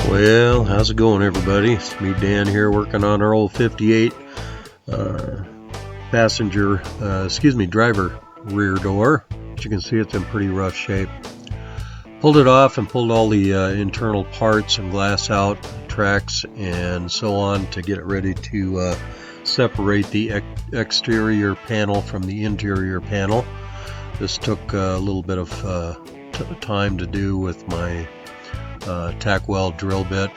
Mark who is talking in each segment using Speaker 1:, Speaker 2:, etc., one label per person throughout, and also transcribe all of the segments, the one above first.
Speaker 1: Well, how's it going, everybody? It's me, Dan, here working on our old 58 driver rear door. As you can see, it's in pretty rough shape. Pulled it off and pulled all the internal parts and glass out, tracks and so on, to get it ready to separate the exterior panel from the interior panel. This took a little bit of time to do with my tack weld drill bit,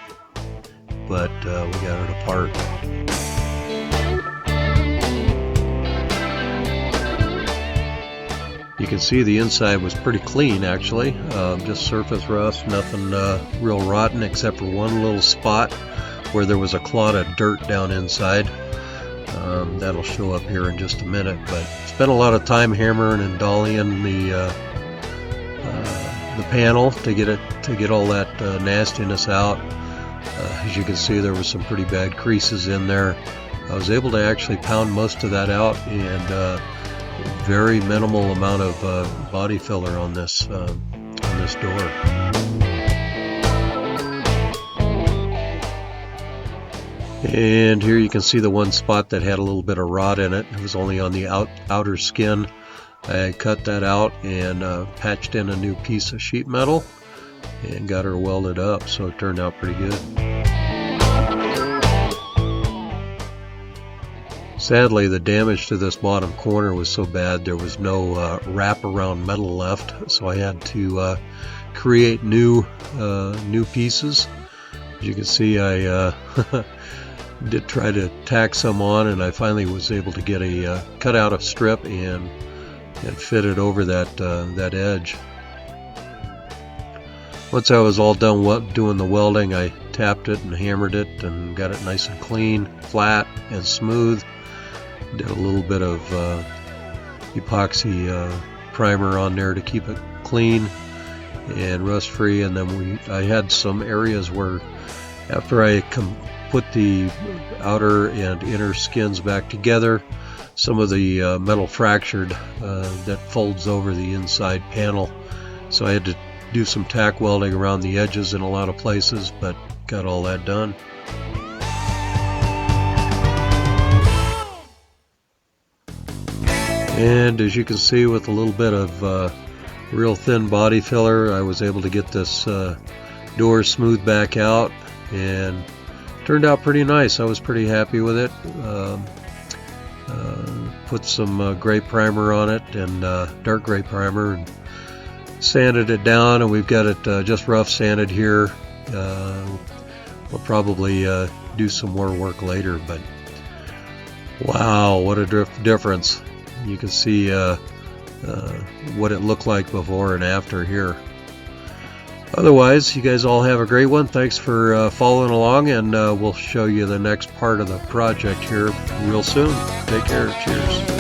Speaker 1: but we got it apart. You can see the inside was pretty clean, actually, just surface rust, nothing real rotten except for one little spot where there was a clod of dirt down inside. That'll show up here in just a minute, but spent a lot of time hammering and dollying the panel to get all that nastiness out. As you can see, there was some pretty bad creases in there. I was able to actually pound most of that out, and very minimal amount of body filler on this door. And here you can see the one spot that had a little bit of rot in it. It was only on the outer skin. I cut that out and patched in a new piece of sheet metal and got her welded up, so it turned out pretty good. Sadly, the damage to this bottom corner was so bad there was no wraparound metal left, so I had to create new pieces. As you can see, I did try to tack some on, and I finally was able to get a cut out a strip and fit it over that edge. Once I was all done doing the welding, I tapped it and hammered it and got it nice and clean, flat and smooth. Did a little bit of epoxy primer on there to keep it clean and rust free, and then I had some areas where after I put the outer and inner skins back together, some of the metal fractured that folds over the inside panel, so I had to do some tack welding around the edges in a lot of places, but got all that done. And as you can see, with a little bit of real thin body filler, I was able to get this door smoothed back out, and turned out pretty nice. I was pretty happy with it. Put some gray primer on it, and dark gray primer, and sanded it down, and we've got it just rough sanded here. We'll probably do some more work later, but wow, what a difference. You can see what it looked like before and after here. Otherwise, you guys all have a great one. Thanks for following along, and we'll show you the next part of the project here real soon. Take care. Cheers.